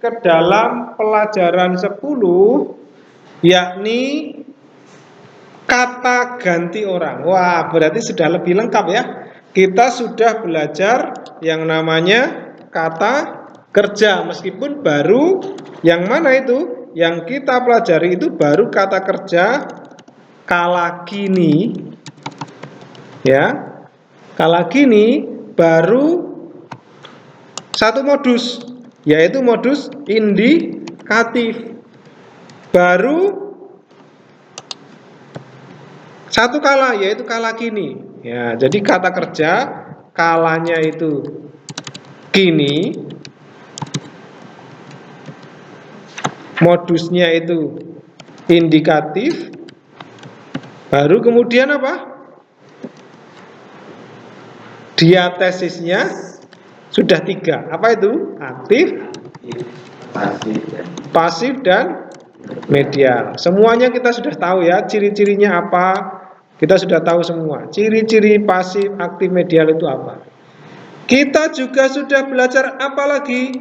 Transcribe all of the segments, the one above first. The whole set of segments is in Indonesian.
ke dalam pelajaran 10, yakni kata ganti orang. Wah, berarti sudah lebih lengkap ya. Kita sudah belajar yang namanya kata kerja, meskipun baru yang mana itu? Yang kita pelajari itu baru kata kerja kala kini. Ya. Kala kini baru satu modus, yaitu modus indikatif. Baru satu kala, yaitu kala kini. Ya, jadi kata kerja kalanya itu kini, modusnya itu indikatif, baru kemudian apa? Diatesisnya sudah 3. Apa itu? Aktif, pasif, dan medial. Semuanya kita sudah tahu ya, ciri-cirinya apa. Kita sudah tahu semua. Ciri-ciri pasif, aktif, medial itu apa. Kita juga sudah belajar apa lagi?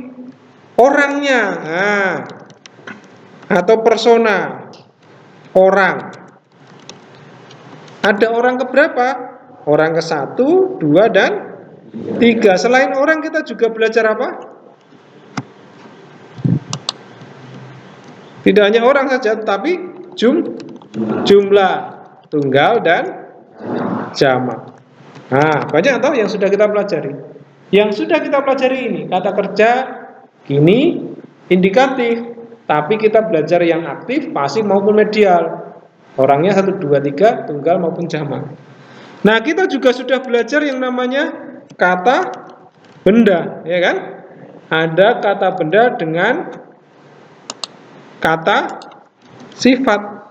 Orangnya. Nah, atau persona. Orang. Ada orang keberapa? Orang ke-1, 2, dan 3. Selain orang kita juga belajar apa? Tidak hanya orang saja, tapi jumlah, tunggal, dan jamak. Nah, banyak toh yang sudah kita pelajari. Yang sudah kita pelajari ini kata kerja kini, indikatif, tapi kita belajar yang aktif, pasif maupun medial. Orangnya 1, 2, 3, tunggal maupun jamak. Nah, kita juga sudah belajar yang namanya kata benda, ya kan? Ada kata benda dengan kata sifat.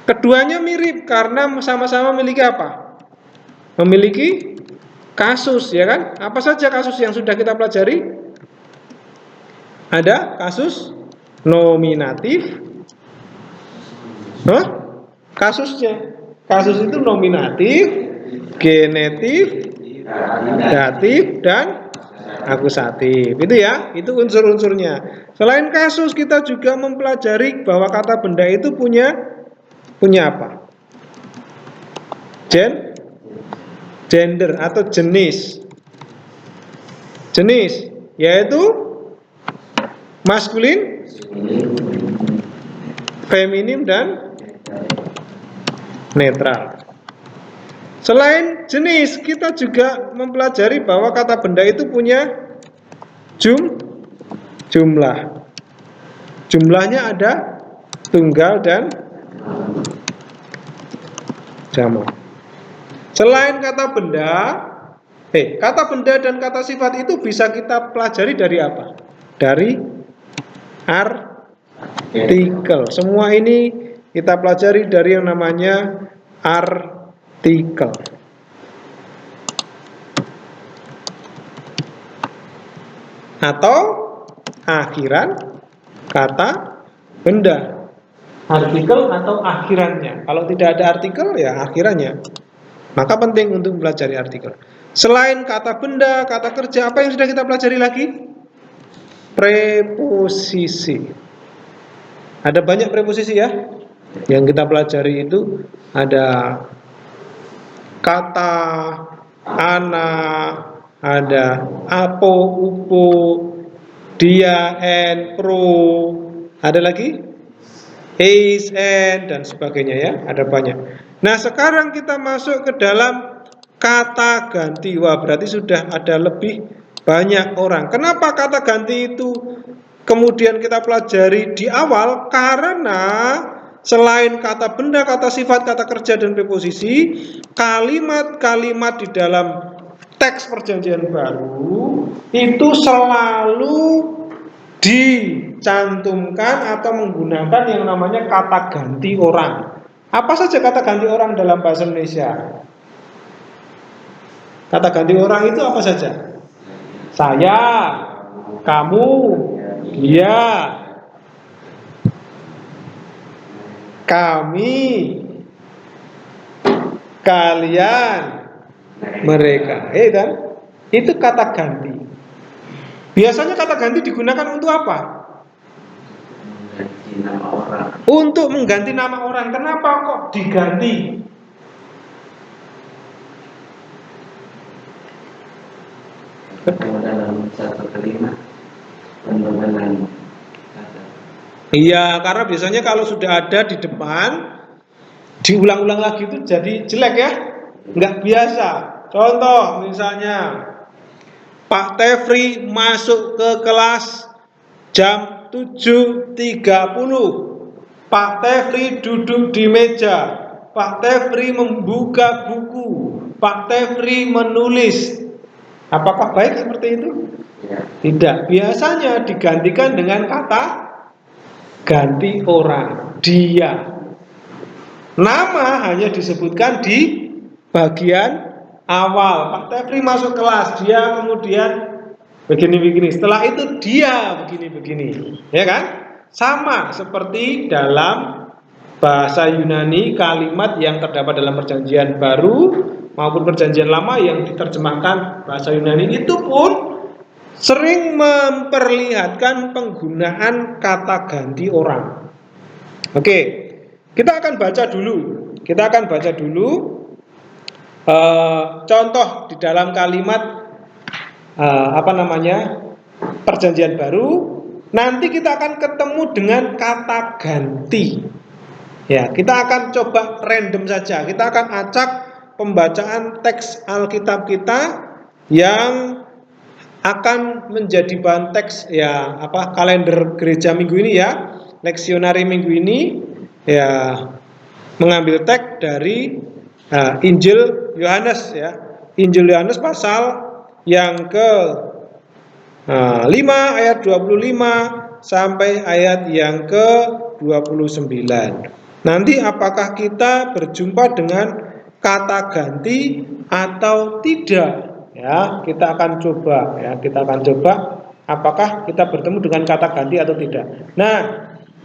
Keduanya mirip karena sama-sama memiliki apa? Memiliki kasus, ya kan? Apa saja kasus yang sudah kita pelajari? Ada kasus nominatif. Kasusnya. Kasus itu nominatif, genetif, datif, dan akusatif. Itu ya, itu unsur-unsurnya. Selain kasus, kita juga mempelajari bahwa kata benda itu punya apa? Gender atau jenis. Jenis yaitu maskulin, feminim, dan netral. Selain jenis, kita juga mempelajari bahwa kata benda itu punya jumlah. Jumlahnya ada tunggal dan jamak. Selain kata benda dan kata sifat itu bisa kita pelajari dari apa? Dari artikel. Semua ini kita pelajari dari yang namanya artikel. Atau akhiran kata benda. Artikel atau akhirannya. Kalau tidak ada artikel, ya akhirannya. Maka penting untuk mempelajari artikel. Selain kata benda, kata kerja, apa yang sudah kita pelajari lagi? Preposisi. Ada banyak preposisi ya. Yang kita pelajari itu ada kata, anak, ada apo, upo, dia, en, pro. Ada lagi? Is, and, dan sebagainya ya. Ada banyak. Nah, sekarang kita masuk ke dalam kata ganti. Wah, berarti sudah ada lebih banyak orang. Kenapa kata ganti itu kemudian kita pelajari di awal? Karena selain kata benda, kata sifat, kata kerja, dan preposisi, kalimat-kalimat di dalam teks perjanjian baru itu selalu dicantumkan atau menggunakan yang namanya kata ganti orang. Apa saja kata ganti orang dalam bahasa Indonesia? Kata ganti orang itu apa saja? Saya, kamu, dia, kami, kalian, mereka. Kan? Itu kata ganti. Biasanya kata ganti digunakan untuk apa? Mengganti nama orang. Untuk mengganti nama orang. Kenapa kok diganti? Kalau dalam satu kalimat pembenaran kata. Iya, karena biasanya kalau sudah ada di depan, diulang-ulang lagi itu jadi jelek ya, nggak biasa. Contoh misalnya, Pak Tefri masuk ke kelas jam 7.30. Pak Tefri duduk di meja. Pak Tefri membuka buku. Pak Tefri menulis. Apakah baik seperti itu? Ya. Tidak. Biasanya digantikan dengan kata ganti orang, dia. Nama hanya disebutkan di bagian awal. Pak Tefri masuk kelas, dia kemudian begini-begini. Setelah itu dia begini-begini, ya kan? Sama seperti dalam bahasa Yunani, kalimat yang terdapat dalam perjanjian baru maupun perjanjian lama yang diterjemahkan bahasa Yunani itu pun sering memperlihatkan penggunaan kata ganti orang. Oke, kita akan baca dulu. Contoh di dalam kalimat perjanjian baru. Nanti kita akan ketemu dengan kata ganti. Ya, kita akan coba random saja. Kita akan acak pembacaan teks Alkitab kita yang akan menjadi bahan teks kalender gereja minggu ini ya, leksionari minggu ini ya, mengambil teks dari Injil Yohanes ya. Injil Yohanes pasal yang ke 5 ayat 25 sampai ayat yang ke 29. Nanti apakah kita berjumpa dengan kata ganti atau tidak? Ya, kita akan coba apakah kita bertemu dengan kata ganti atau tidak. Nah,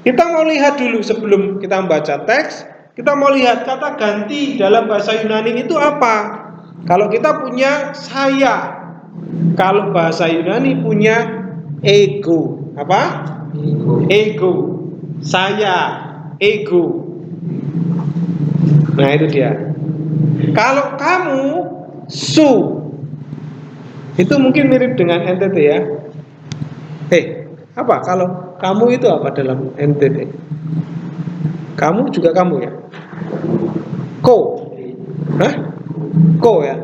kita mau lihat dulu sebelum kita membaca teks, kita mau lihat kata ganti dalam bahasa Yunani itu apa. Kalau kita punya saya, kalau bahasa Yunani punya ego. Apa? Ego. Saya, ego. Nah, itu dia. Kalau kamu, su. Itu mungkin mirip dengan NTT ya. Apa? Kalau kamu itu apa dalam NTT? Kamu juga kamu ya? Ko. Hah? Ko ya?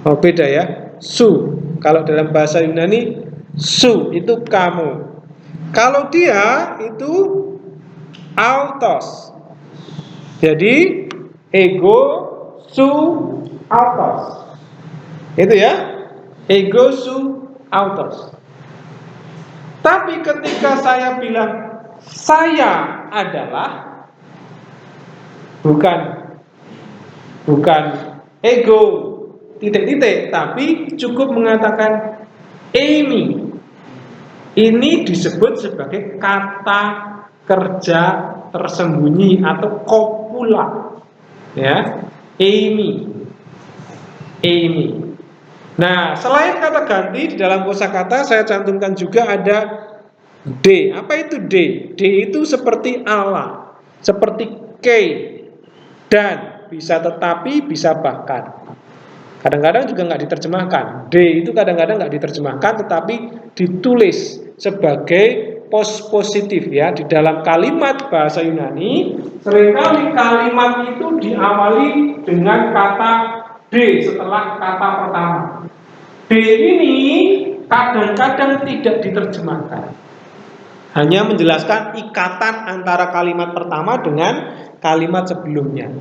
Oh, beda ya. Su. Kalau dalam bahasa Yunani, su itu kamu. Kalau dia itu autos. Jadi ego, su, autos. Itu ya. Ego, su, autos. Tapi ketika saya bilang saya adalah, bukan ego titik-titik, tapi cukup mengatakan Amy. Ini disebut sebagai kata kerja tersembunyi atau kopula. Ya, Amy. Nah, selain kata ganti di dalam kosakata saya cantumkan juga ada D. Apa itu D? D itu seperti Allah, seperti K, dan, bisa tetapi, bisa bahkan. Kadang-kadang juga nggak diterjemahkan. D itu kadang-kadang nggak diterjemahkan, tetapi ditulis sebagai positif ya. Di dalam kalimat bahasa Yunani, seringkali kalimat itu diawali dengan kata D setelah kata pertama. D ini kadang-kadang tidak diterjemahkan. Hanya menjelaskan ikatan antara kalimat pertama dengan kalimat sebelumnya.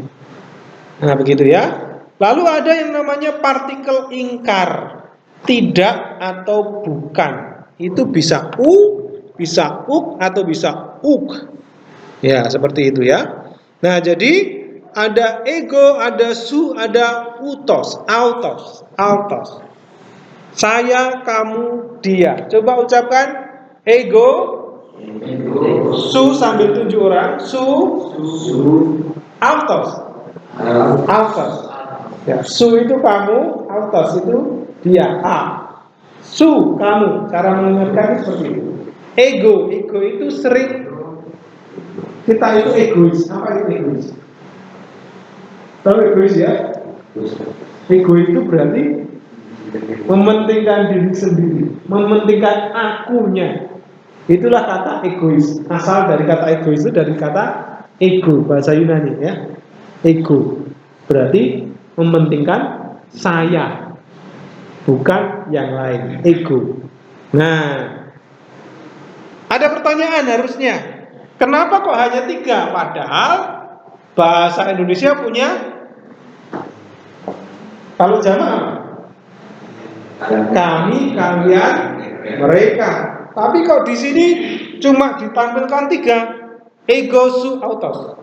Nah, begitu ya. Lalu ada yang namanya partikel ingkar, tidak atau bukan. Itu bisa bisa uk atau bisa uk. Ya, seperti itu ya. Nah, jadi ada ego, ada su, ada autos. Saya, kamu, dia. Coba ucapkan ego, su sambil tunjuk orang, su, autos. Ya, su itu kamu, autos itu dia. Su, kamu. Cara mendengarkan seperti itu. Ego itu sering kita itu egois. Apa itu egois? Tahu egois ya? Ego itu berarti mementingkan diri sendiri, mementingkan akunya. Itulah kata egois. Asal dari kata egois itu dari kata ego, bahasa Yunani ya. Ego berarti mementingkan saya, bukan yang lain. Ego. Nah, ada pertanyaan harusnya, kenapa kok hanya 3? Padahal bahasa Indonesia punya, kalau jamaah kami, kalian, mereka. Tapi kalau di sini cuma ditampilkan 3, ego, su, autos.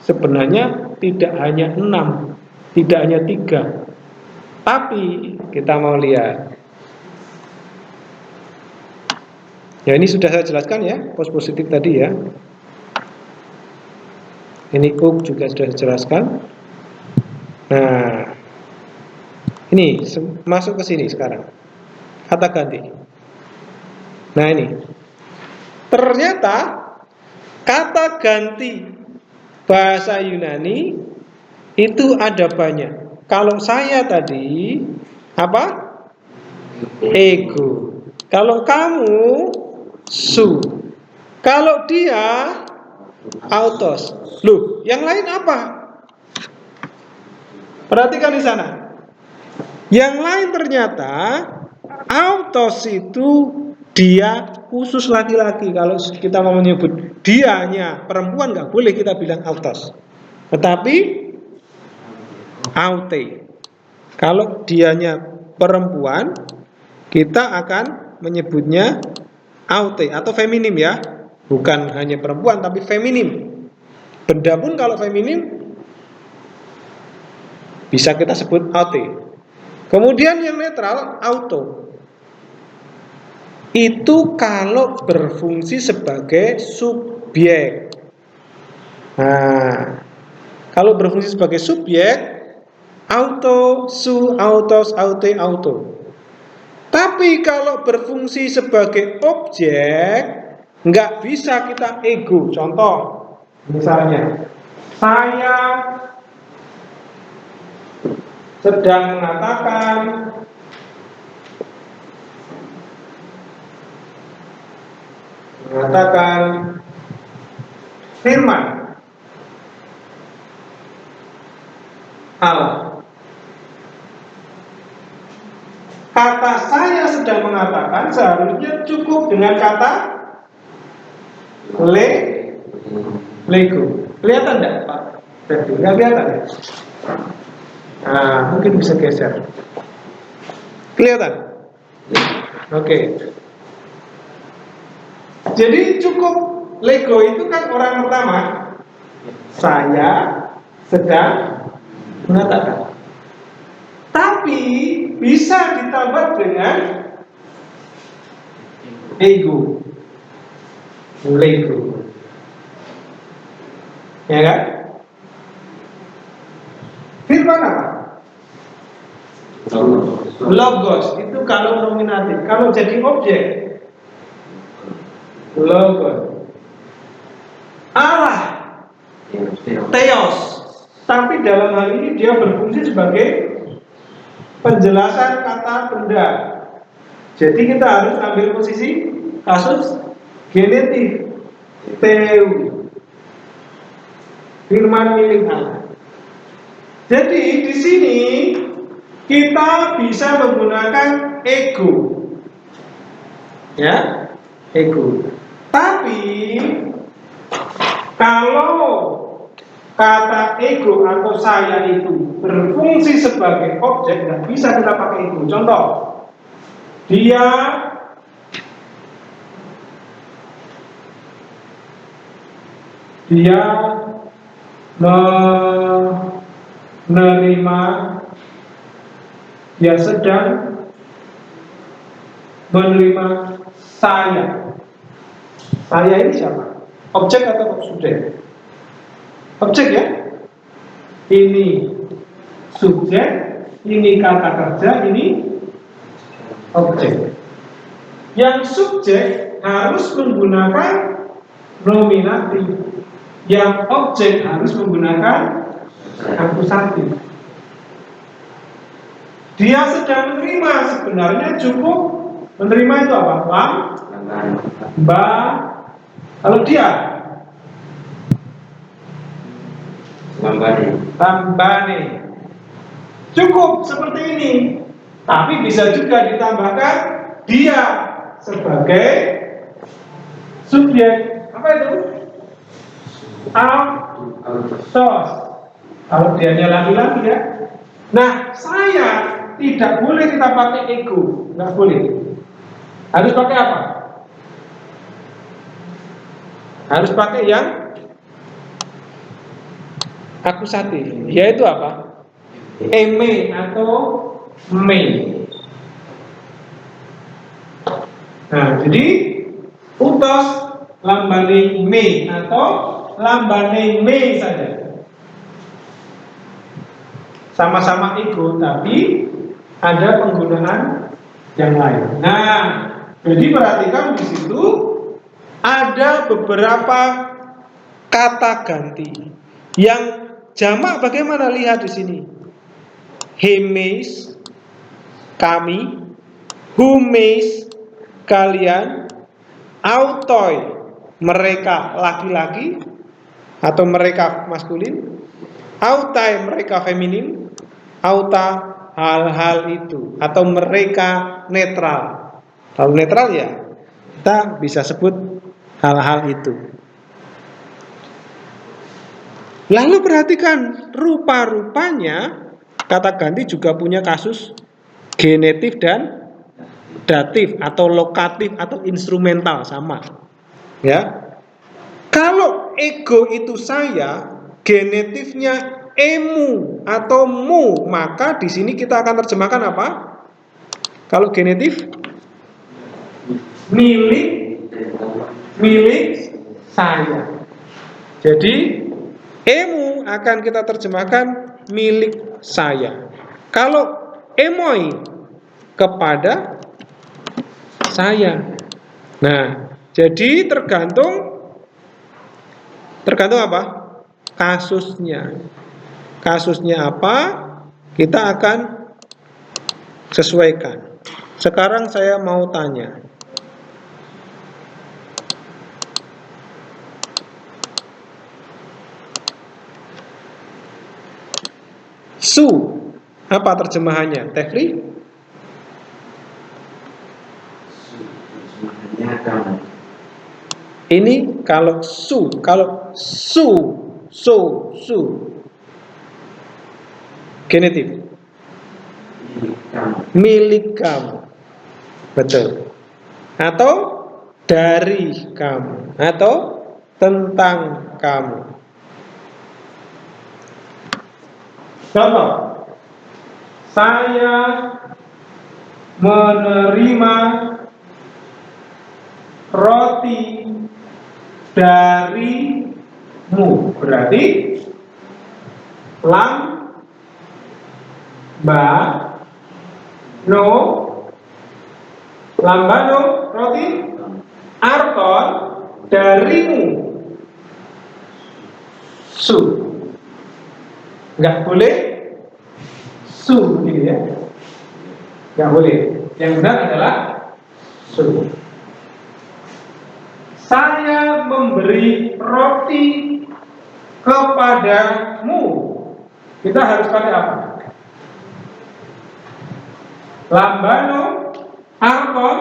Sebenarnya tidak hanya 6, tidak hanya 3. Tapi kita mau lihat. Ya, ini sudah saya jelaskan ya, pos positif tadi ya. Ini juga sudah saya jelaskan. Nah, ini masuk ke sini sekarang. Kata ganti. Nah, ini. Ternyata kata ganti bahasa Yunani itu ada banyak. Kalau saya tadi apa? Ego. Kalau kamu su. Kalau dia autos. Loh, yang lain apa? Perhatikan di sana. Yang lain ternyata autos itu dia khusus laki-laki. Kalau kita mau menyebut dianya perempuan nggak boleh kita bilang autos. Tetapi aute. Kalau dianya perempuan, kita akan menyebutnya aute atau feminim ya. Bukan hanya perempuan tapi feminim. Benda pun kalau feminim bisa kita sebut aute. Kemudian yang netral auto. Itu kalau berfungsi sebagai subjek. Nah, kalau berfungsi sebagai subjek, auto, su, autos, aute, auto. Tapi kalau berfungsi sebagai objek, nggak bisa kita ego. Contoh, misalnya, saya sedang mengatakan firman Allah. Kata saya sedang mengatakan seharusnya cukup dengan kata Lego. Kelihatan enggak, Pak? Enggak kelihatan ya? Nah, mungkin bisa geser. Kelihatan? Oke. Jadi cukup Lego itu kan orang pertama. Saya sedang mengatakan. Tapi bisa ditambah dengan ego. Lego. Ya kan? Firman apa? Logos itu kalau nominatif. Kalau jadi objek, logos. Allah, theos. Tapi dalam hal ini dia berfungsi sebagai penjelasan kata benda. Jadi kita harus ambil posisi kasus genetik. Theo. Firman milik Allah. Jadi di sini kita bisa menggunakan ego, ya, ego. Tapi kalau kata ego atau saya itu berfungsi sebagai objek, nggak bisa kita pakai ego. Contoh, dia menerima, dia sedang menerima saya. Saya ini siapa? Objek atau subjek? Objek ya. Ini subjek, ini kata kerja, ini objek. Yang subjek harus menggunakan nominatif. Yang objek harus menggunakan akusatif. Dia sedang menerima, sebenarnya cukup menerima itu apa? Lamba. Kalau dia lambane. Cukup seperti ini. Tapi bisa juga ditambahkan dia sebagai subjek. Apa itu? Autos. Kalau dianya laki-laki ya. Nah, saya tidak boleh kita pakai ego, nggak boleh. Harus pakai apa? Harus pakai yang akusatif, yaitu apa? Eme atau me. Nah, jadi utos lambane me atau lambane me saja. Sama-sama ego, tapi ada penggunaan yang lain. Nah, jadi perhatikan di situ ada beberapa kata ganti yang jamak. Bagaimana lihat di sini? Hemes, kami. Humes, kalian. Autoi, mereka laki-laki atau mereka maskulin. Autai, mereka feminin. Auta, hal-hal itu atau mereka netral. Kalau netral ya kita bisa sebut hal-hal itu. Lalu perhatikan rupa-rupanya kata ganti juga punya kasus genetif dan datif atau lokatif atau instrumental sama. Ya. Kalau ego itu saya, genetifnya emu atau mu, maka di sini kita akan terjemahkan apa? Kalau genetif milik saya. Jadi emu akan kita terjemahkan milik saya. Kalau emoi kepada saya. Nah, jadi tergantung apa? Kasusnya. Kasusnya apa? Kita akan sesuaikan. Sekarang saya mau tanya. Su, apa terjemahannya? Tefri? Ini kalau su, genetif. Milik kamu. Betul. Atau dari kamu atau tentang kamu. Contoh, saya menerima roti darimu. Berarti lambano roti arton darimu. Su. Nggak boleh su gitu ya. Nggak boleh. Yang benar adalah su. Saya memberi roti kepadamu. Kita harus pakai apa? Lambano, arton,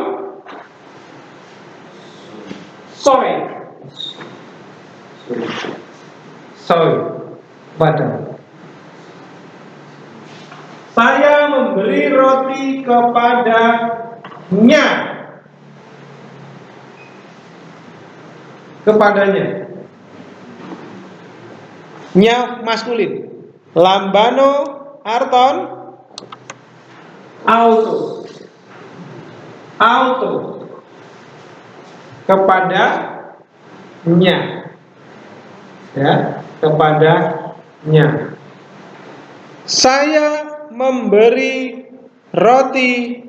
soy. Pada. Saya memberi roti kepadanya. Kepadanya. Nya maskulin. Lambano, arton, auto. Kepadanya. Ya, kepadanya. Saya memberi roti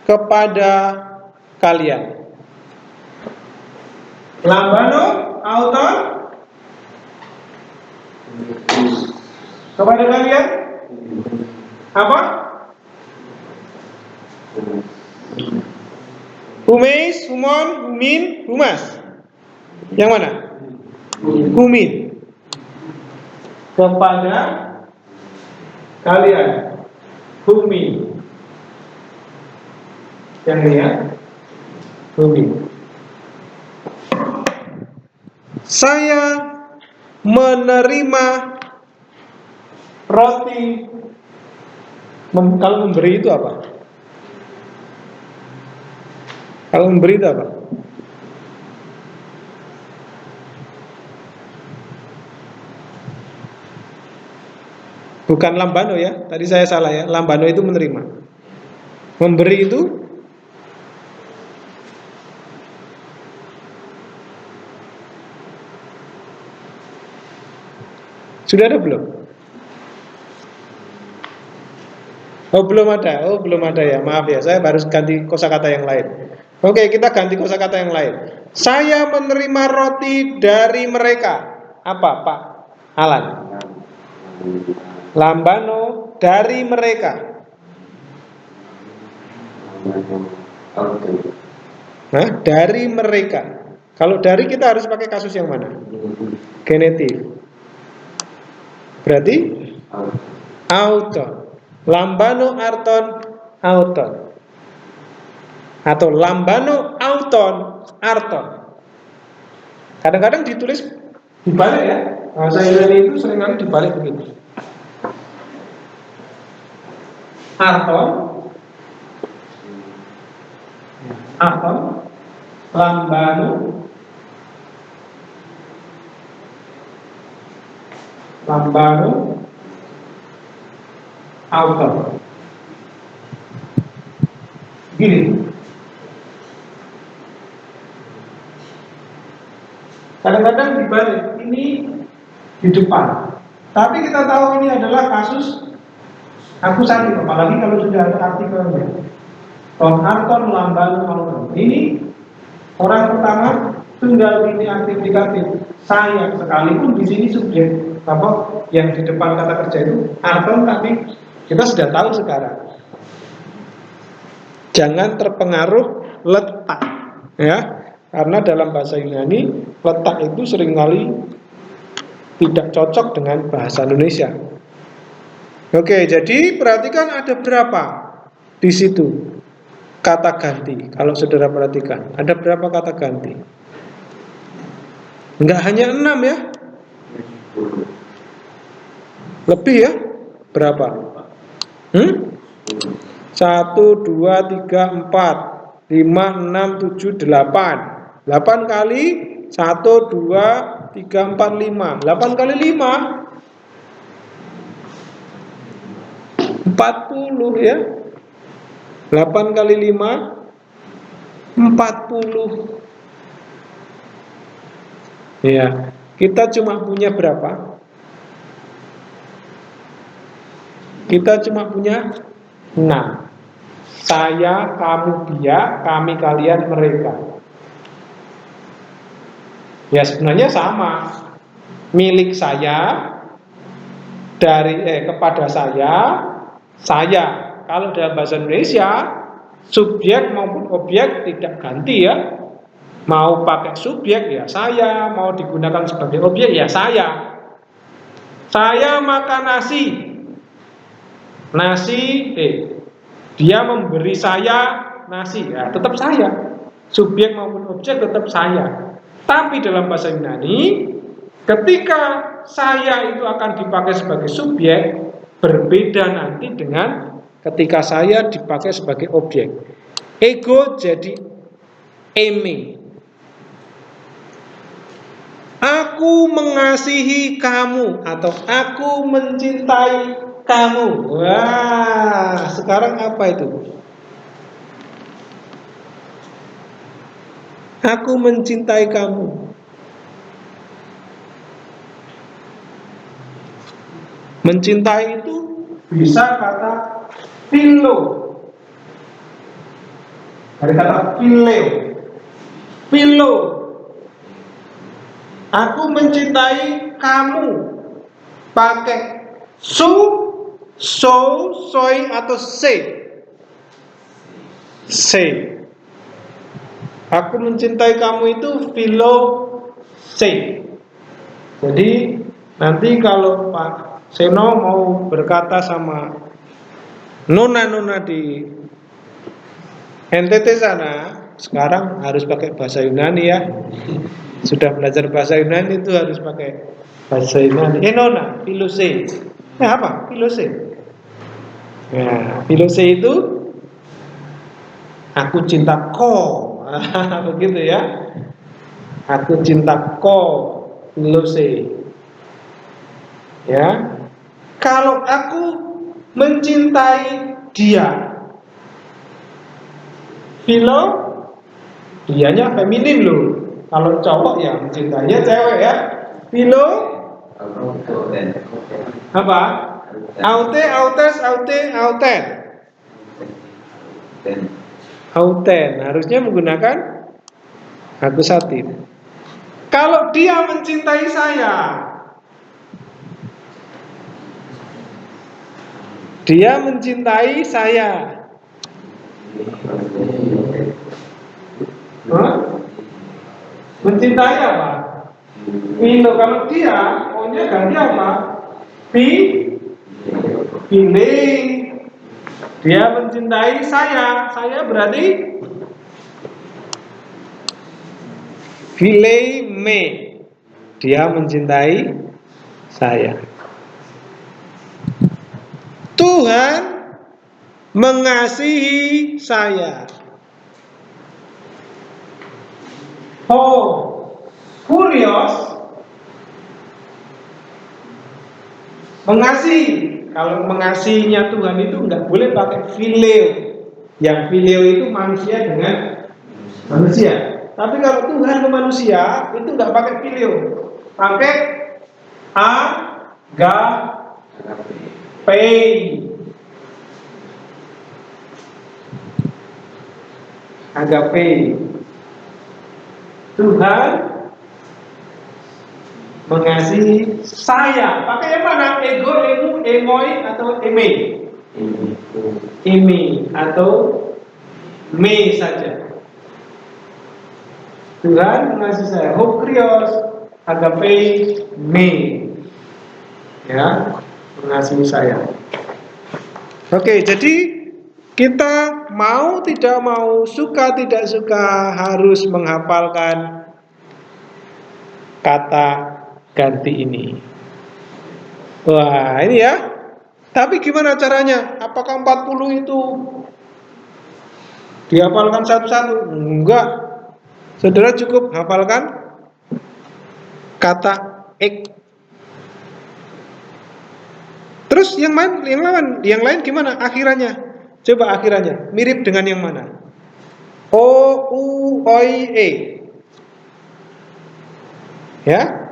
kepada kalian. Lambano auton kepada kalian apa? Humeis, humon, humin, humas. Yang mana? Humin. Kepada kalian. Humin. Yang ini ya. Humin. Saya menerima roti. Kalau memberi itu apa? Kalau memberi itu apa? Bukan lambano ya, tadi saya salah ya. Lambano itu menerima. Memberi itu sudah ada belum? Oh belum ada, belum ada ya. Maaf ya, saya harus ganti kosakata yang lain. Oke, kita ganti kosakata yang lain. Saya menerima roti dari mereka. Apa, Pak Alan? Lambano dari mereka. Nah, dari mereka. Kalau dari kita harus pakai kasus yang mana? Genetif. Berarti auton. Lambano arton auton. Atau lambano auton arton. Kadang-kadang ditulis dibalik ya. Bahasa Yunani itu seringkali dibalik begitu. Arton, arton, lambano, lambano, auton. Gini. Kadang-kadang dibalik, ini di depan. Tapi kita tahu ini adalah kasus akusatif, apalagi kalau sudah ada artikelnya. Ton arton lambano auton. Ini orang pertama tunggal ini aktif negatif. Saya sekalipun di sini subjek apa yang di depan kata kerja itu arton, tapi kita sudah tahu sekarang. Jangan terpengaruh letak, ya. Karena dalam bahasa Yunani letak itu seringkali tidak cocok dengan bahasa Indonesia. Oke, jadi perhatikan ada berapa di situ kata ganti. Kalau saudara perhatikan, ada berapa kata ganti? Enggak hanya 6 ya. Lebih ya? Berapa? 1, 2, 3, 4, 5, 6, 7, 8. 8 kali 1, 2, 3, 4, 5. 8 kali 5 40 ya. 8 kali 5 40. Ya, kita cuma punya berapa? Kita cuma punya 6. Saya, kamu, dia, kami, kalian, mereka. Ya sebenarnya sama. Milik saya dari kepada saya. Kalau dalam bahasa Indonesia subjek maupun objek tidak ganti ya. Mau pakai subjek ya saya, mau digunakan sebagai objek ya saya. Saya makan nasi. Dia memberi saya nasi ya, tetap saya. Subjek maupun objek tetap saya. Tapi dalam bahasa Yunani, ketika saya itu akan dipakai sebagai subjek, berbeda nanti dengan ketika saya dipakai sebagai objek. Ego jadi eme. Aku mengasihi kamu atau aku mencintai kamu. Wah, sekarang apa itu? Aku mencintai kamu. Mencintai itu bisa kata philo. Dari kata phileo. Philo. Aku mencintai kamu. Pakai su, so, soy atau se. Se. Aku mencintai kamu itu philo se. Jadi nanti kalau Pak Seno mau berkata sama nona-nona di NTT sana, sekarang harus pakai bahasa Yunani ya. Sudah belajar bahasa Yunani itu harus pakai bahasa Yunani. Nona, filose. Apa? Filose. Nah, filose itu aku cinta kau. Begitu ya. Aku cinta kau, filose. Ya. Kalau aku mencintai dia, Philo, dianya feminin loh. Kalau cowok ya mencintainya cewek ya. Philo, apa? Aute, autes, aute, auten. Auten. Harusnya menggunakan akusatif. Kalau dia mencintai saya, dia mencintai saya. Hah? Mencintai apa? Itu kalau dia maunya ganti apa? Pilih. Dia mencintai saya. Saya berarti pilih me. Dia mencintai saya. Tuhan mengasihi saya. Oh, kurios mengasihi. Kalau mengasihinya Tuhan itu nggak boleh pakai phileo. Yang phileo itu manusia dengan manusia. Tapi kalau Tuhan ke manusia itu nggak pakai phileo, pakai agape. Agape. Tuhan mengasihi saya. Pakai yang mana? Ego, emu, emoi atau eme? Eme atau me saja. Tuhan mengasihi saya. Hokrios, agape, me. Ya, mengasihi saya. Oke, jadi kita mau tidak mau, suka tidak suka harus menghafalkan kata ganti ini. Wah, ini ya. Tapi gimana caranya? Apakah 40 itu dihafalkan satu-satu? Enggak. Saudara cukup hafalkan kata ek. Terus yang lain gimana akhirannya? Coba akhirannya mirip dengan yang mana? O, U, Oi, E. Ya.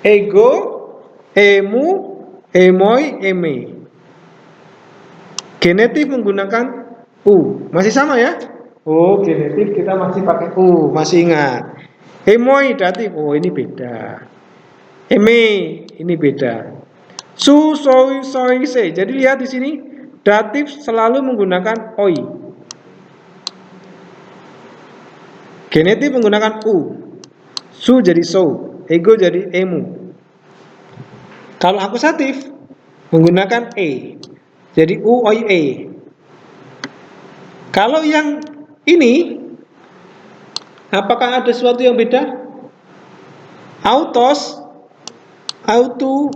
Ego, emu, emoi, eme. Genetif menggunakan U. Masih sama ya? Oh, genetif kita masih pakai U. Masih ingat. Emoi datif. Oh, ini beda. Eme, ini beda. Su, soi, soi, se. Jadi lihat di sini datif selalu menggunakan oi. Genetif menggunakan U. Su jadi so. Ego jadi emu. Kalau akusatif menggunakan e. Jadi u, oi, e. Kalau yang ini, apakah ada sesuatu yang beda? Autos, auto,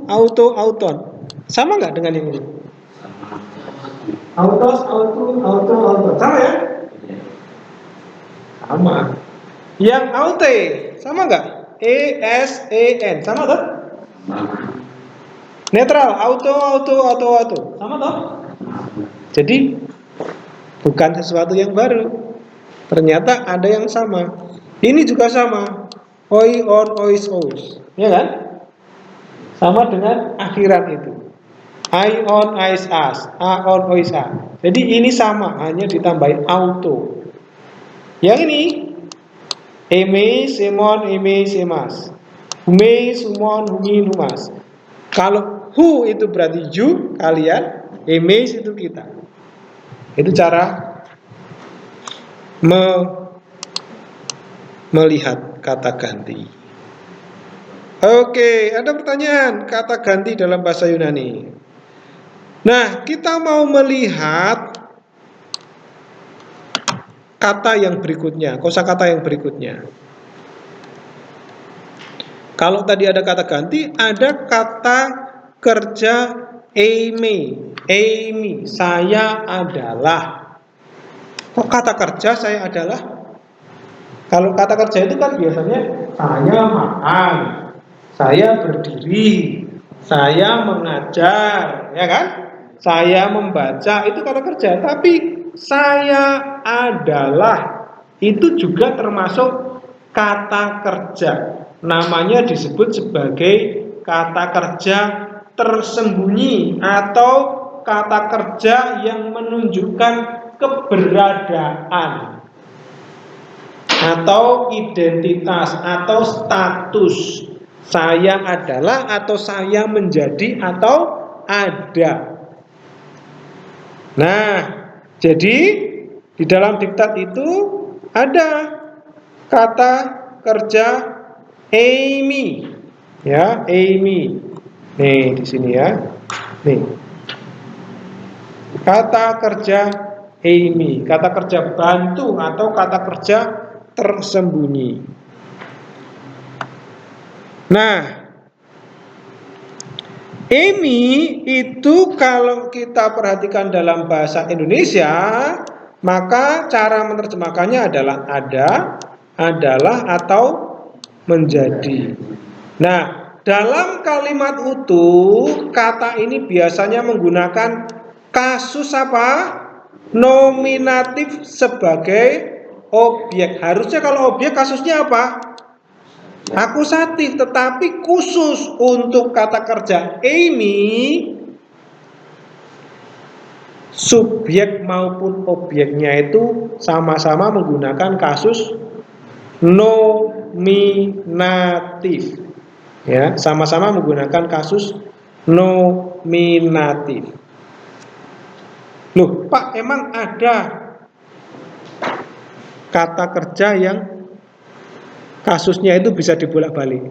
auton. Sama nggak dengan yang ini? Autos, auton. Sama ya? Sama. Yang aute, sama nggak? E-S-E-N. Sama toh? Netral, auto. Sama toh? Jadi bukan sesuatu yang baru. Ternyata ada yang sama. Ini juga sama. Oi, on, ois, os. Ya kan? Sama dengan akhiran itu. I on, I is us. A on, O is a. Jadi ini sama, hanya ditambahin auto. Yang ini, eme, semon, eme, semas. Hume, sumon, humin, humas. Kalau who itu berarti you, kalian. Eme itu kita. Itu cara melihat kata ganti. Oke, ada pertanyaan kata ganti dalam bahasa Yunani. Nah, kita mau melihat kata yang berikutnya, kosakata yang berikutnya. Kalau tadi ada kata ganti, ada kata kerja Amy, saya adalah. Kok kata kerja saya adalah? Kalau kata kerja itu kan biasanya saya makan, saya berdiri, saya mengajar, ya kan? Saya membaca, itu kata kerja. Tapi saya adalah itu juga termasuk kata kerja. Namanya disebut sebagai kata kerja tersembunyi atau kata kerja yang menunjukkan keberadaan atau identitas atau status. Saya adalah atau saya menjadi atau ada. Nah, jadi di dalam diktat itu ada kata kerja Amy, ya, Amy. Nih di sini ya, nih kata kerja Amy, kata kerja bantu atau kata kerja tersembunyi. Nah, Amy itu kalau kita perhatikan dalam bahasa Indonesia, maka cara menerjemahkannya adalah ada, adalah, atau menjadi. Nah, dalam kalimat utuh, kata ini biasanya menggunakan kasus apa? Nominatif sebagai objek. Harusnya kalau objek kasusnya apa? Akusatif, tetapi khusus untuk kata kerja Amy, subjek maupun objeknya itu sama-sama menggunakan kasus nominatif. Ya, sama-sama menggunakan kasus nominatif. Loh, Pak, emang ada kata kerja yang kasusnya itu bisa dibolak-balik?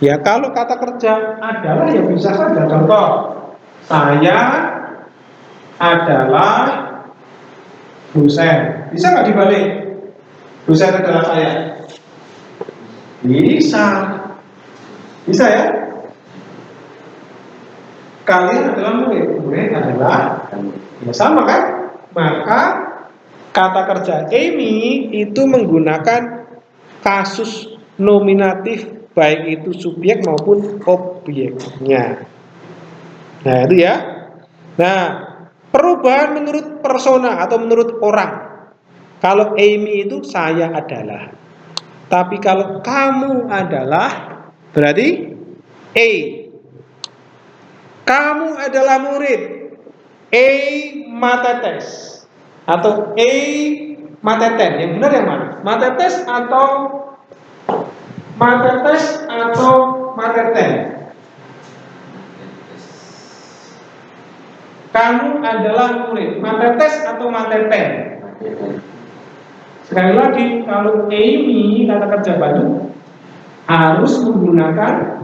Ya, kalau kata kerja adalah ya bisa saja. Contoh, saya adalah dosen. Bisa nggak dibalik? Dosen adalah saya. Bisa. Bisa ya? Kalian adalah murid. Murid adalah ya sama kan? Maka kata kerja Amy itu menggunakan kasus nominatif baik itu subjek maupun objeknya. Nah, itu ya. Nah, perubahan menurut persona atau menurut orang. Kalau Amy itu saya adalah. Tapi kalau kamu adalah berarti A. Kamu adalah murid A matetes atau A mateten. Yang benar yang mana? Matetes atau mateten? Kamu adalah murid matetes atau mateten? Sekali lagi, kalau Amy kata kerja bantu harus menggunakan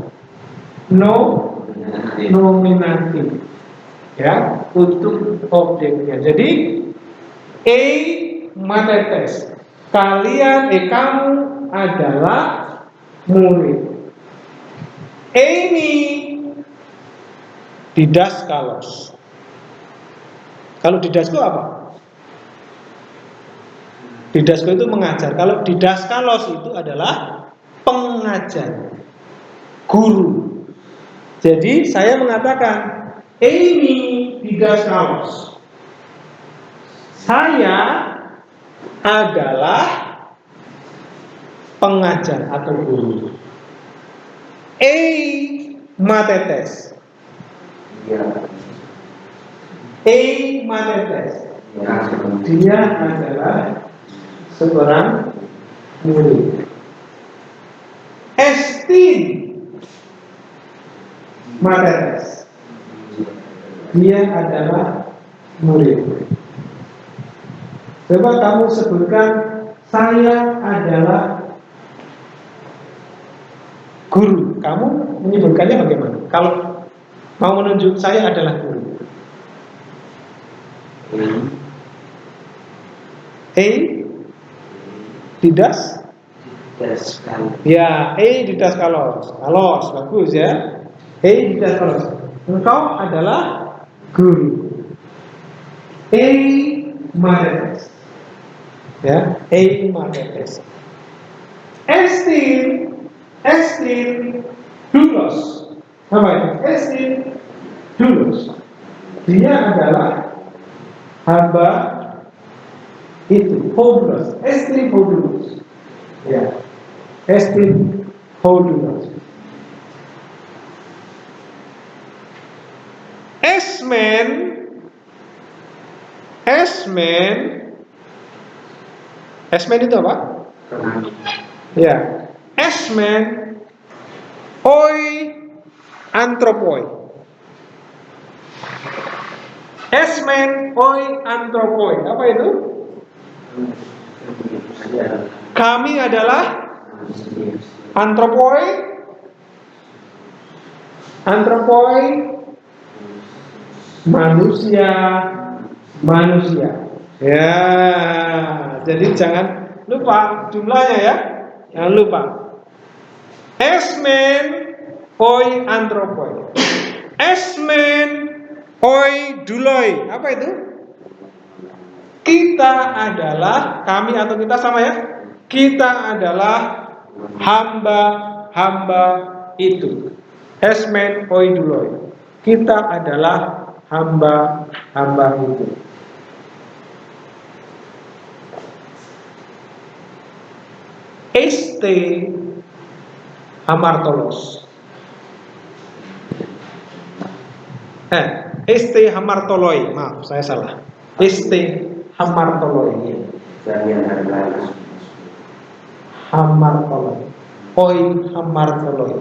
nominatif ya untuk objeknya. Jadi A matetes, kamu adalah murid. Amy didaskalos. Kalau didasko apa? Didasko itu mengajar. Kalau didaskalos itu adalah pengajar, guru. Jadi saya mengatakan Amy didaskalos. Saya adalah pengajar atau guru. A matetes. Eimatetes. Dia adalah seorang murid. Estimatetes. Dia adalah murid. Coba kamu sebutkan, saya adalah guru. Kamu menyebutkannya bagaimana? Kalau mau menunjuk saya adalah guru. Didas? Ya, didas kalos. Kalos, bagus ya. Didas kalos. Engkau adalah guru. Eimatetes. Ya, Eimatetes. Estin doulos. Apa itu? Estin doulos. Dia adalah hamba itu, doulos. Estin doulos. Ya, estin doulos. Esmen itu apa? Ya, esmen oi antropoi. Esmen oi antropoi. Apa itu? Kami adalah antropoi. Antropoi manusia. Ya, jadi jangan lupa jumlahnya ya. Jangan lupa. Esmen oi antropoi. Esmen oi duloi. Apa itu? Kita adalah, kami atau kita sama ya. Kita adalah hamba-hamba itu. Esmen oi duloi. Kita adalah hamba-hamba itu. Este hamartolos. Este hamartoloi. Maaf, saya salah. Este hamartoloi. Hamartoloi. Oi hamartoloi.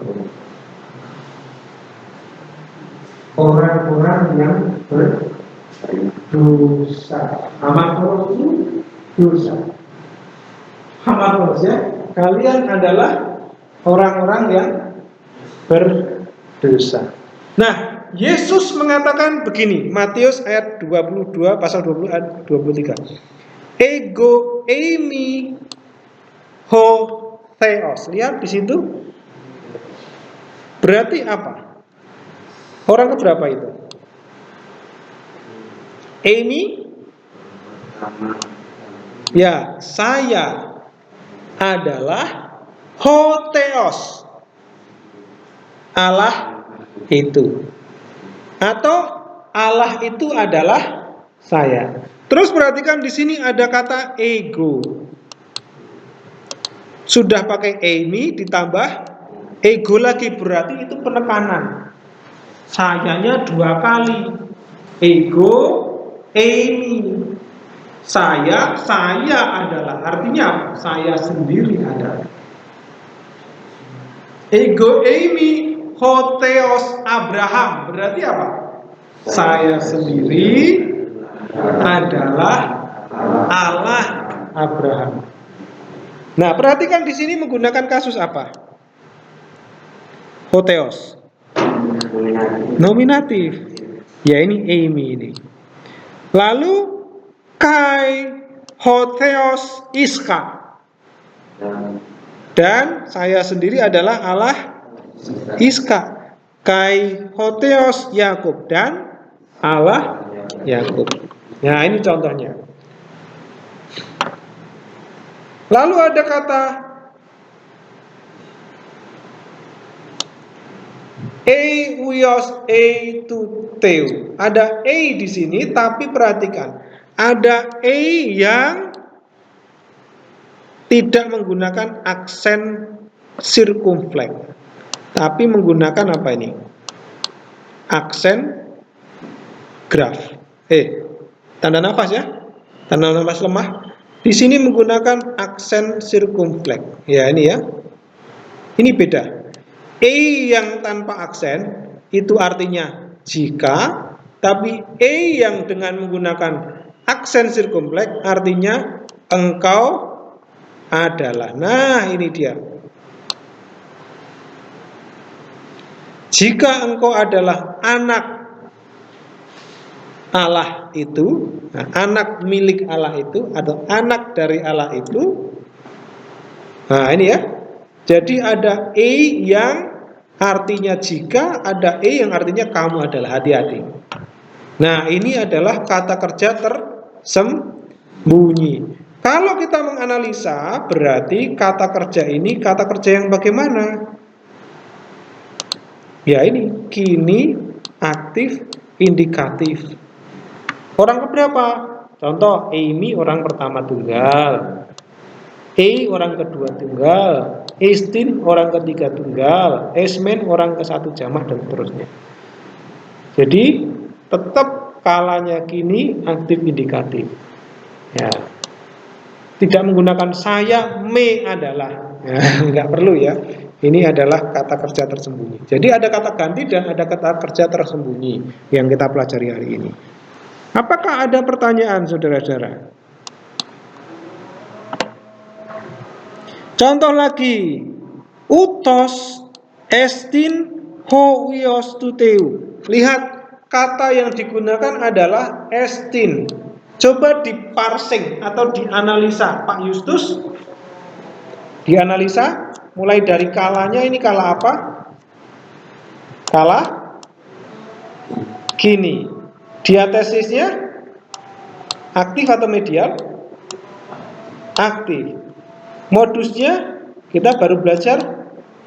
Orang-orang yang berdosa. Hamartolos itu dosa. Hamartolos ya. Kalian adalah orang-orang yang berdosa. Nah, Yesus mengatakan begini, Matius ayat 22 pasal 20 ayat 23. Ego eimi ho theos. Lihat di situ. Berarti apa? Orang keberapa itu? Eimi? Ya, saya adalah hotheos, Allah itu, atau Allah itu adalah saya. Terus perhatikan di sini ada kata ego. Sudah pakai eimi ditambah ego lagi, berarti itu penekanan. Sayanya 2 kali. Ego eimi. Saya adalah, artinya apa? Saya sendiri adalah. Ego eimi hotheos Abraham, berarti apa? Saya sendiri adalah Allah Abraham. Nah, perhatikan di sini menggunakan kasus apa? Hotheos. Nominatif. Ya, ini eimi ini. Lalu kai hotheos iska. Dan saya sendiri adalah Allah Iska. Kai hotheos Yakub, dan Allah Yakub. Nah, ini contohnya. Lalu ada kata uios tuteu. Ada di sini, tapi perhatikan, ada yang tidak menggunakan aksen sirkumfleks, tapi menggunakan apa ini? Aksen graf. Tanda nafas ya, tanda nafas lemah. Di sini menggunakan aksen sirkumfleks. Ya ini ya, ini beda. Yang tanpa aksen itu artinya jika, tapi yang dengan menggunakan aksen sirkumfleks artinya engkau adalah. Nah ini dia. Jika engkau adalah anak Allah itu, nah, anak milik Allah itu atau anak dari Allah itu. Nah ini ya. Jadi ada yang artinya jika, ada yang artinya kamu adalah. Hati-hati. Nah ini adalah kata kerja tersembunyi. Kalau kita menganalisa, berarti kata kerja ini kata kerja yang bagaimana? Ya ini, kini, aktif, indikatif. Orang keberapa? Contoh, Amy orang pertama tunggal, orang kedua tunggal, Estin orang ketiga tunggal, Esmen orang ke satu jamak, dan seterusnya. Jadi tetap kalanya kini, aktif, indikatif. Ya, tidak menggunakan saya, me adalah. Ya, nggak perlu ya. Ini adalah kata kerja tersembunyi. Jadi ada kata ganti dan ada kata kerja tersembunyi yang kita pelajari hari ini. Apakah ada pertanyaan, saudara-saudara? Contoh lagi, utos estin hoios tuteu. Lihat, kata yang digunakan adalah estin. Coba diparsing atau dianalisa, Pak Justus. Dianalisa, mulai dari kalanya, ini kala apa? Kala kini. Diatesisnya aktif atau medial? Aktif. Modusnya kita baru belajar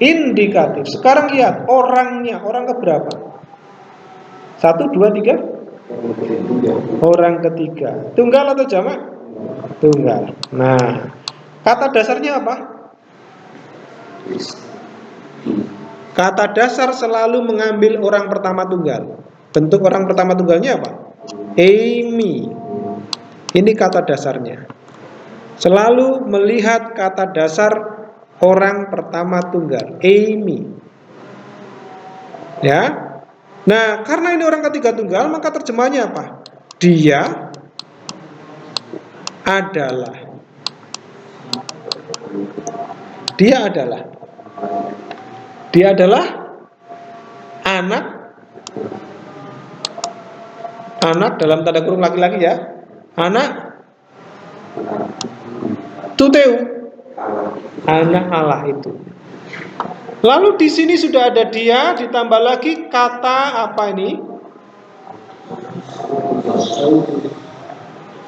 indikatif. Sekarang lihat orangnya, orang keberapa? 1, 2, 3? Orang ketiga. Tunggal atau jamak? Tunggal. Nah, kata dasarnya apa? Kata dasar selalu mengambil orang pertama tunggal. Bentuk orang pertama tunggalnya apa? Amy. Ini kata dasarnya. Selalu melihat kata dasar orang pertama tunggal, Amy. Ya. Nah, karena ini orang ketiga tunggal, maka terjemahnya apa? Dia adalah. Dia adalah. Dia adalah anak dalam tanda kurung laki-laki ya. Anak tuteu, anak Allah itu. Lalu di sini sudah ada dia, ditambah lagi kata apa ini?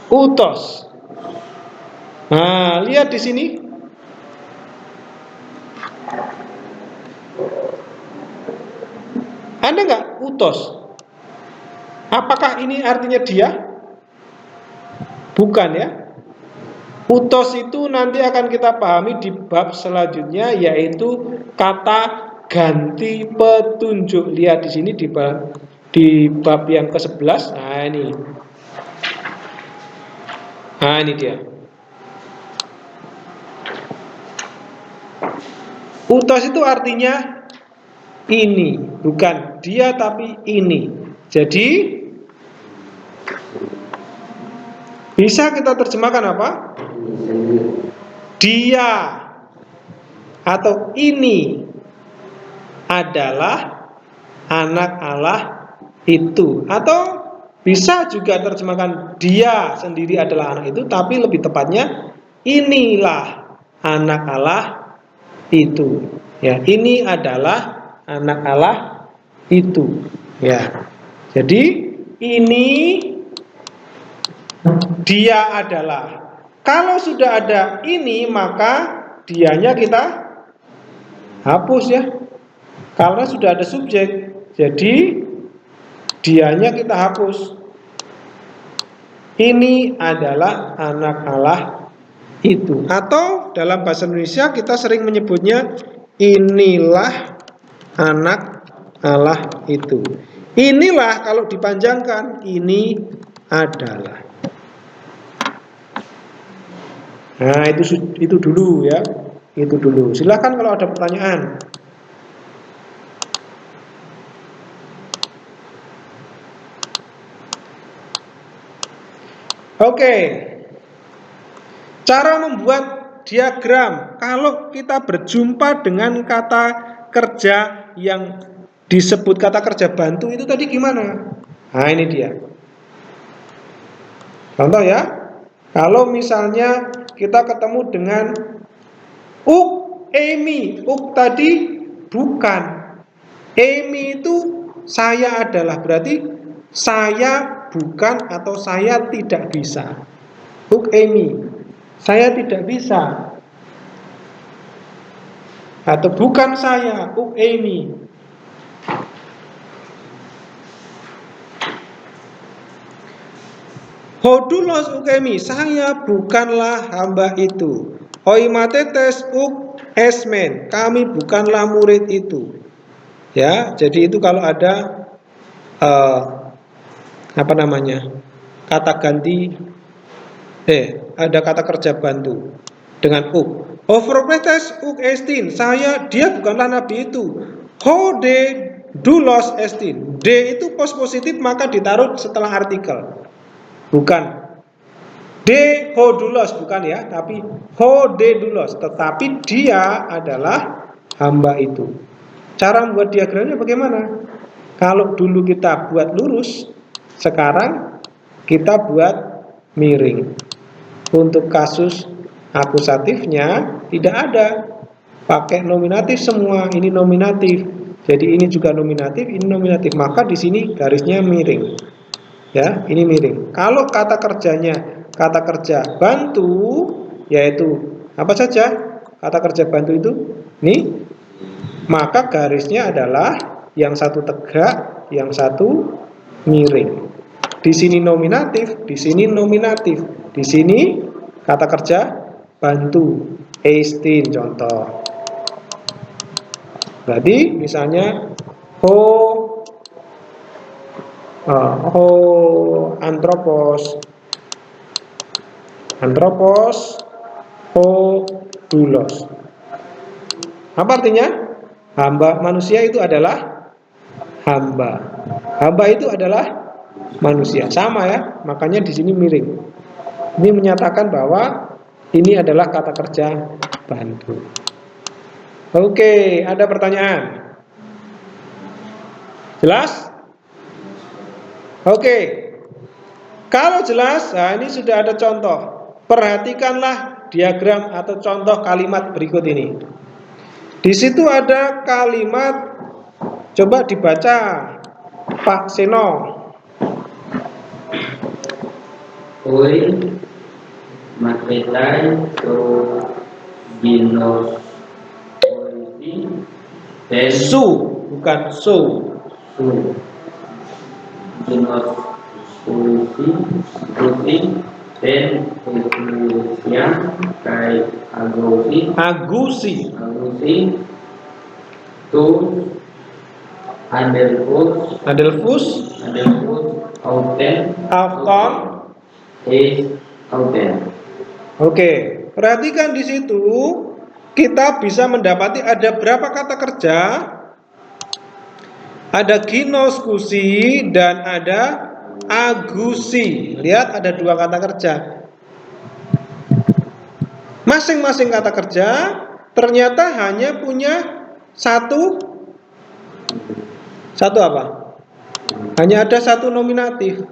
Utos. Nah, lihat di sini. Ada nggak utos? Apakah ini artinya dia? Bukan ya. Utos itu nanti akan kita pahami di bab selanjutnya, yaitu kata ganti petunjuk. Lihat di sini di bab yang ke-11. Nah ini. Nah ini dia. Utos itu artinya ini, bukan dia tapi ini. Jadi bisa kita terjemahkan apa? Dia atau ini adalah anak Allah itu. Atau bisa juga terjemahkan dia sendiri adalah anak itu, tapi lebih tepatnya inilah anak Allah itu. Ya, ini adalah anak Allah itu. Ya. Jadi ini dia adalah. Kalau sudah ada ini, maka dianya kita hapus ya. Karena sudah ada subjek. Jadi dianya kita hapus. Ini adalah anak Allah itu. Atau dalam bahasa Indonesia kita sering menyebutnya inilah anak Allah itu. Inilah kalau dipanjangkan, ini adalah. Nah, itu dulu ya. Itu dulu. Silakan kalau ada pertanyaan. Oke. Cara membuat diagram kalau kita berjumpa dengan kata kerja yang disebut kata kerja bantu itu tadi gimana? Nah, ini dia. Contoh ya. Kalau misalnya kita ketemu dengan Amy, tadi bukan. Amy itu saya adalah, berarti saya bukan atau saya tidak bisa. Amy, saya tidak bisa. Atau bukan saya, Amy. Hodulos Amy, saya bukanlah hamba itu. Oimatetes esmen, kami bukanlah murid itu. Ya, jadi itu kalau ada apa namanya? Kata ganti ada kata kerja bantu dengan Overpretes estin, dia bukanlah nabi itu. Hode dulos estin. D itu pos positif maka ditaruh setelah artikel. Bukan D hodulos, bukan ya, tapi hodedulos, tetapi dia adalah hamba itu. Cara membuat diagramnya bagaimana? Kalau dulu kita buat lurus, sekarang kita buat miring. Untuk kasus akusatifnya tidak ada, pakai nominatif semua. Ini nominatif, jadi ini juga nominatif, ini nominatif, maka di sini garisnya miring. Ya, ini miring. Kalau kata kerjanya kata kerja bantu, yaitu apa saja kata kerja bantu itu? Nih, maka garisnya adalah yang satu tegak, yang satu miring. Di sini nominatif, di sini nominatif, di sini kata kerja bantu. Estin contoh. Berarti misalnya antropos dulos. Apa artinya? Hamba manusia itu adalah hamba. Hamba itu adalah manusia. Sama ya, makanya di sini miring. Ini menyatakan bahwa ini adalah kata kerja bantu. Oke, ada pertanyaan? Jelas? Oke. Kalau jelas, nah ini sudah ada contoh. Perhatikanlah diagram atau contoh kalimat berikut ini. Di situ ada kalimat, coba dibaca Pak Seno. Oi matetai to ginos Su, bukan so. Ginos puisi dan yang kai Agusi to Adelfus Afton. Oke, perhatikan di situ kita bisa mendapati ada berapa kata kerja? Ada ginoskusi dan ada agusi. Lihat ada dua kata kerja. Masing-masing kata kerja ternyata hanya punya satu apa? Hanya ada satu nominatif.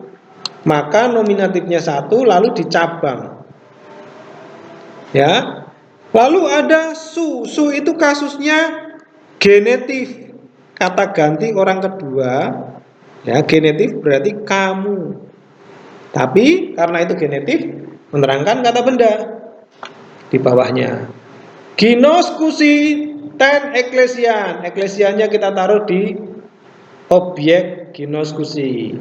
Maka nominatifnya satu lalu dicabang. Ya. Lalu ada su. Su itu kasusnya genetif. Kata ganti orang kedua. Ya, genetif berarti kamu. Tapi karena itu genetif menerangkan kata benda di bawahnya. Ginoskusi ten eklesian. Eklesiannya kita taruh di objek ginoskusi.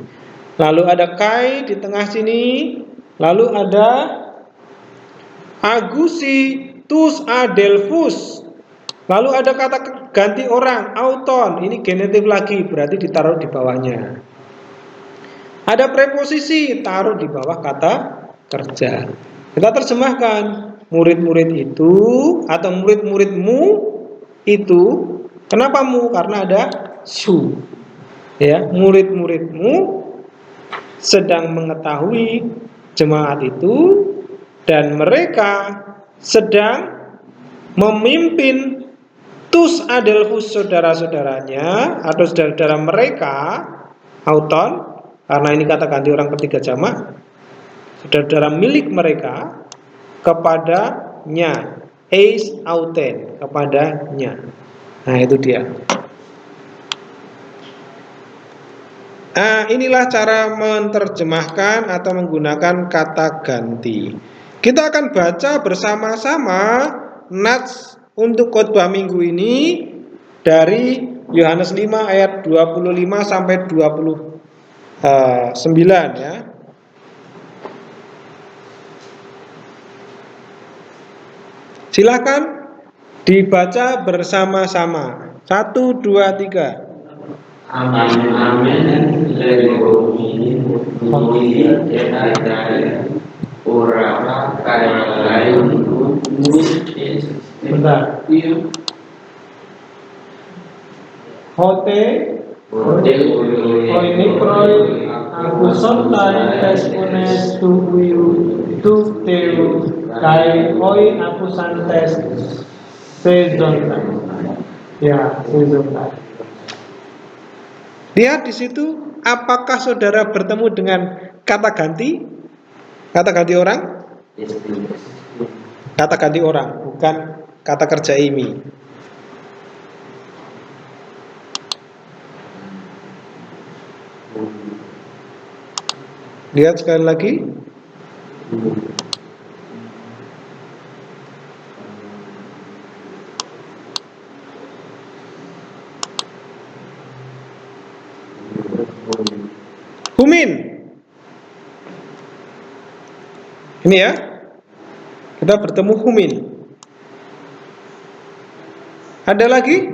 Lalu ada kai di tengah sini. Lalu ada agusi tus adelfus. Lalu ada kata ganti orang auton. Ini genetif lagi, berarti ditaruh di bawahnya. Ada preposisi, taruh di bawah kata kerja. Kita terjemahkan, murid-murid itu atau murid-muridmu itu, kenapa mu? Karena ada su. Ya, murid-muridmu sedang mengetahui jemaat itu dan mereka sedang memimpin tus adelfus saudara-saudaranya atau saudara-saudara mereka auton, karena ini kata ganti orang ketiga jamak, saudara-saudara milik mereka kepadanya, eis auten, kepadanya. Nah itu dia. Nah inilah cara menerjemahkan atau menggunakan kata ganti. Kita akan baca bersama-sama nats untuk khotbah minggu ini dari Yohanes 5 ayat 25 sampai 29 ya. Silakan dibaca bersama-sama. 1, 2, 3. Amin, amin, lego ini muli ada ora kaya lain Bentar. Hote oinikroi aku sontai tespones tu teu kai oi aku santes sezontai. Ya, sezontai. Lihat di situ, apakah saudara bertemu dengan kata ganti? Kata ganti orang? Kata ganti orang, bukan kata kerja imi. Lihat sekali lagi. Humin. Ini ya. Kita bertemu humin. Ada lagi?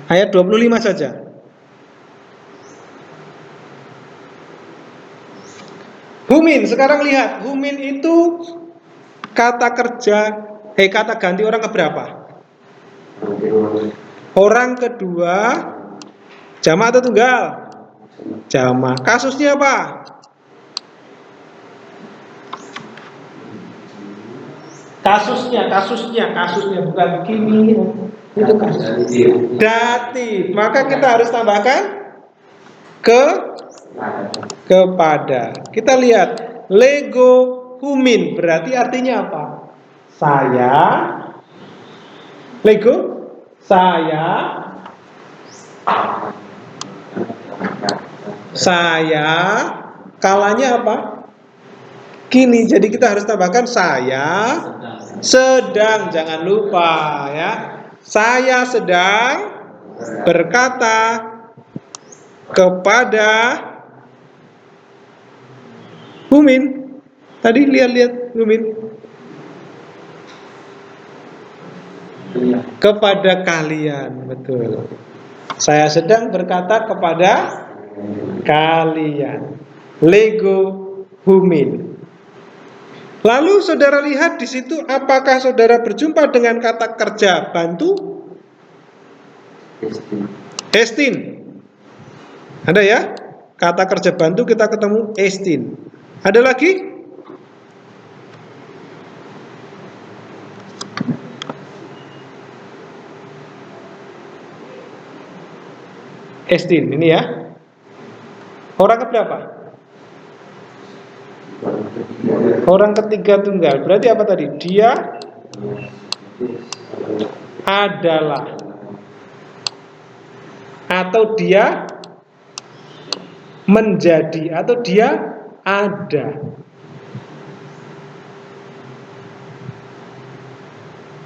Ayat 25 saja. Humin, sekarang lihat. Humin itu kata kerja, kata ganti orang keberapa? Orang kedua, jamak atau tunggal? Jamak. Kasusnya apa? Kasusnya bukan kini. Itu kasus. Datif. Maka kita harus tambahkan kepada. Kita lihat lego humin berarti artinya apa? Saya kalanya apa? Kini. Jadi kita harus tambahkan saya sedang, jangan lupa ya. Saya sedang berkata kepada humin. Tadi lihat humin. Kepada kalian, betul. Saya sedang berkata kepada kalian. Lego humin. Lalu saudara lihat di situ, apakah saudara berjumpa dengan kata kerja bantu? Estin. Ada ya? Kata kerja bantu kita ketemu estin. Ada lagi? Estin, ini ya. Orang keberapa? Orang ketiga tunggal. Berarti apa tadi? Dia adalah, atau dia menjadi, atau dia ada.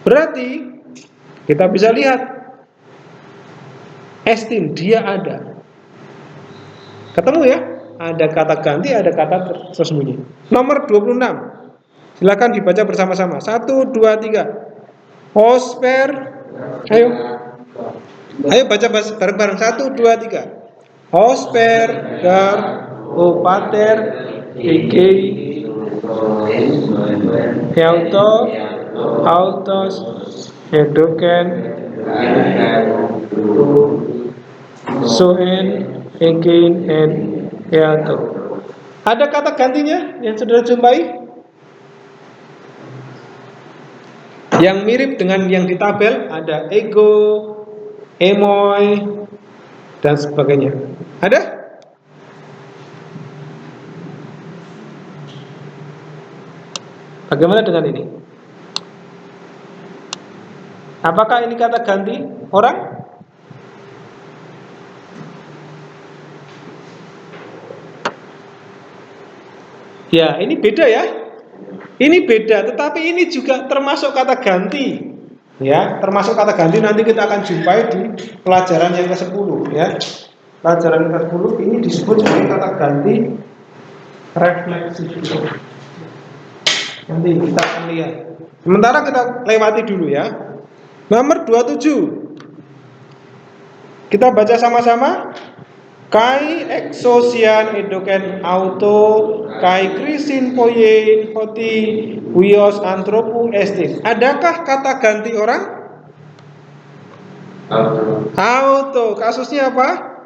Berarti kita bisa lihat estin, dia ada. Ketemu ya? Ada kata ganti, ada kata tersembunyi. Nomor 26. Silakan dibaca bersama-sama. 1, 2, 3. Hosper. Ayo. Ayo baca bareng-bareng. 1, 2, 3. Hosper, gar, opater, egei, auto, autos, edoken, soen, again, and eato. Ada kata gantinya yang saudara jumpai? Yang mirip dengan yang di tabel ada ego, emoi, dan sebagainya. Ada? Bagaimana dengan ini? Apakah ini kata ganti orang? Ya, ini beda ya. Ini beda, tetapi ini juga termasuk kata ganti. Ya, termasuk kata ganti nanti kita akan jumpai di pelajaran yang ke-10 ya. Pelajaran ke-10 ini disebut sebagai kata ganti refleksi. Nanti kita akan lihat. Sementara kita lewati dulu ya. Nomor 27. Kita baca sama-sama. Kai exosian edoken auto kai krisin poyen hoti wios antropu estin. Adakah kata ganti orang? Auto. Kasusnya apa?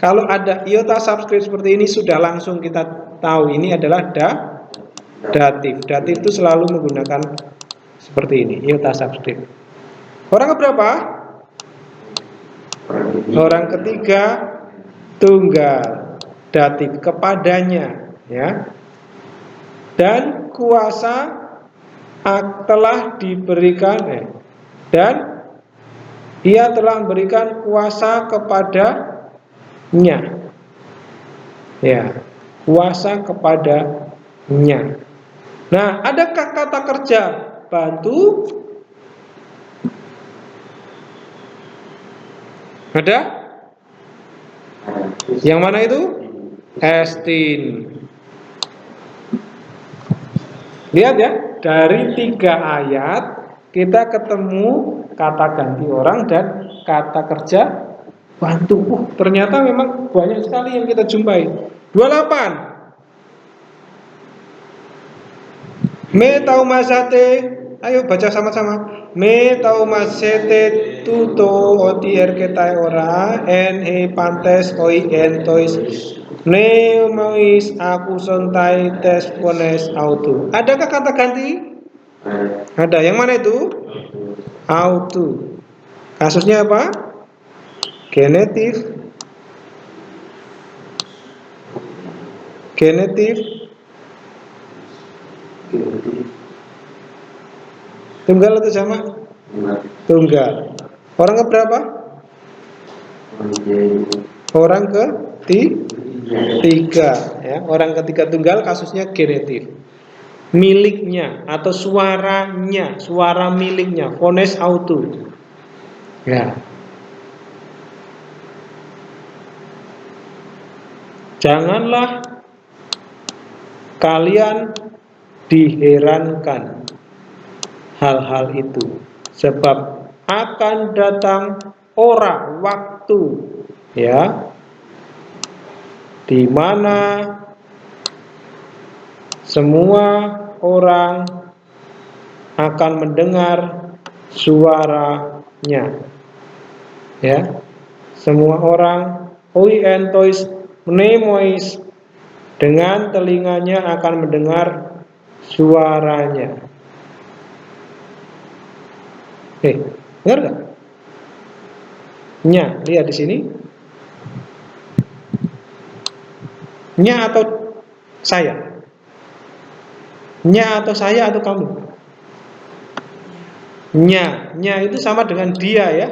Kalau ada iota subscript seperti ini sudah langsung kita tahu ini adalah datif. Datif itu selalu menggunakan seperti ini, iota subscript. Orang keberapa? Orang ketiga, tunggal, datif, kepadanya, ya. Dan kuasa telah diberikan, dan ia telah memberikan kuasa kepadanya, ya, kuasa kepadanya. Nah, adakah kata kerja bantu? Ada? Yang mana itu? Estin. Lihat ya, dari 3 ayat kita ketemu kata ganti orang dan kata kerja bantu. Ternyata memang banyak sekali yang kita jumpai. 28. Me tau masate, ayo baca sama-sama. Me tau masete tuto oti erketai ora en he pantes oi entois ne mois aku sontai tes pones auto. Adakah kata ganti? Ada. Yang mana itu? Auto. Kasusnya apa? Genetif. Tunggal atau jamak? Tunggal. Orang keberapa? Orang ketiga, ya. Orang ketiga tunggal kasusnya genetif. Miliknya atau suaranya, suara miliknya, phones auto. Ya. Janganlah kalian diherankan hal-hal itu, sebab akan datang waktu, ya, di mana semua orang akan mendengar suaranya, ya. Semua orang oientois mnemois dengan telinganya akan mendengar suaranya. Dengar gak? Nya, lihat di sini. Nya atau saya? Nya atau saya atau kamu? Nya itu sama dengan dia ya.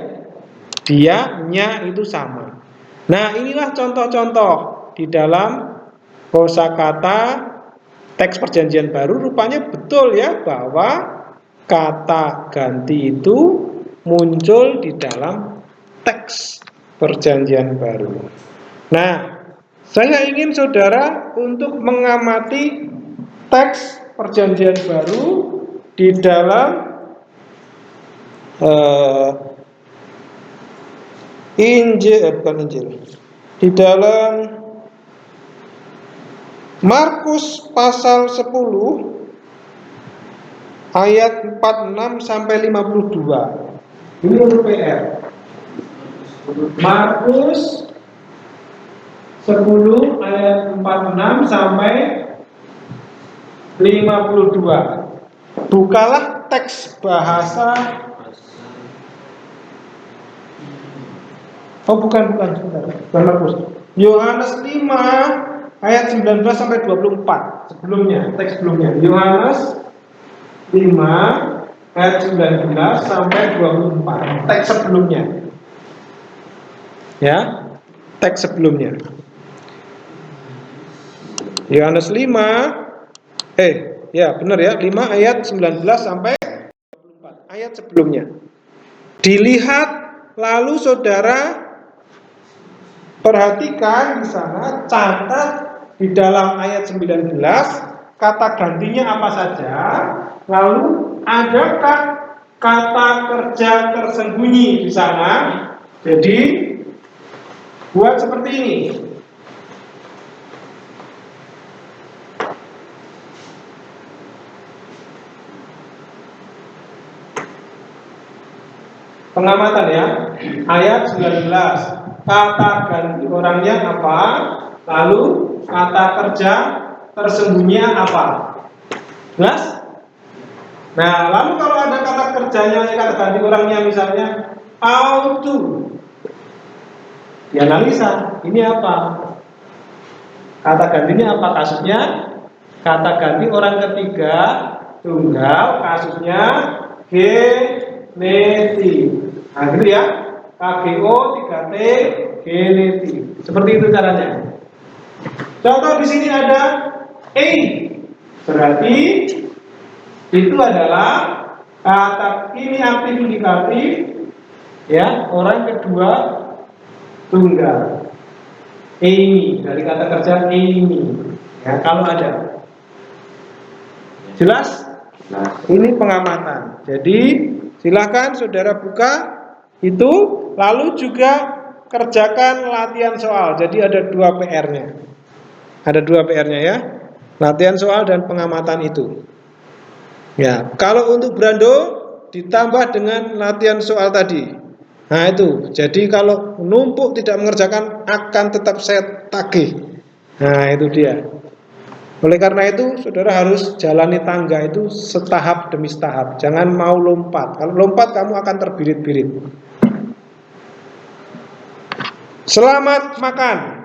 Dia, nya itu sama. Nah, inilah contoh-contoh di dalam kosakata teks perjanjian baru. Rupanya betul ya bahwa kata ganti itu muncul di dalam teks perjanjian baru. Nah, saya ingin saudara untuk mengamati teks perjanjian baru di dalam Bukan Injil. Di dalam Markus pasal 10 ayat 46 sampai 52. Ini untuk PR. Markus 10 ayat 46 sampai 52. Bukalah teks bahasa. Bukan Markus. Yohanes 5 ayat 19 sampai 24. Teks sebelumnya. Yohanes 5 ayat 19 sampai 24. Teks sebelumnya. Ya, teks sebelumnya. Yohanes 5 benar ya, 5 ayat 19 sampai 24. Ayat sebelumnya. Dilihat lalu saudara perhatikan di sana, catat di dalam ayat 19 kata gantinya apa saja, lalu adakah kata kerja tersembunyi di sana. Jadi buat seperti ini. Pengamatan ya. Ayat 19. Kata ganti orangnya apa? Lalu kata kerja tersembunyinya apa? Jelas? Nah, lalu kalau ada kata kerjanya, kata ganti orangnya misalnya auto, dianalisa, ini apa? Kata gantinya apa? Kasusnya kata ganti orang ketiga tunggal, kasusnya genetik. Nah, gitu ya. KGO 3T genetik. Seperti itu caranya. Contoh di sini ada E. Berarti itu adalah kata ini aktif indikatif ya, orang kedua tunggal. Ini dari kata kerja ini. Ya, kalau ada. Jelas? Nah, ini pengamatan. Jadi, silakan saudara buka itu, lalu juga kerjakan latihan soal. Jadi ada 2 PR-nya. Ada 2 PR-nya ya. Latihan soal dan pengamatan itu. Ya, kalau untuk Brando ditambah dengan latihan soal tadi. Nah itu, jadi kalau numpuk tidak mengerjakan akan tetap saya tagih. Nah itu dia. Oleh karena itu, saudara harus jalani tangga itu setahap demi setahap. Jangan mau lompat. Kalau lompat kamu akan terbirit-birit. Selamat makan.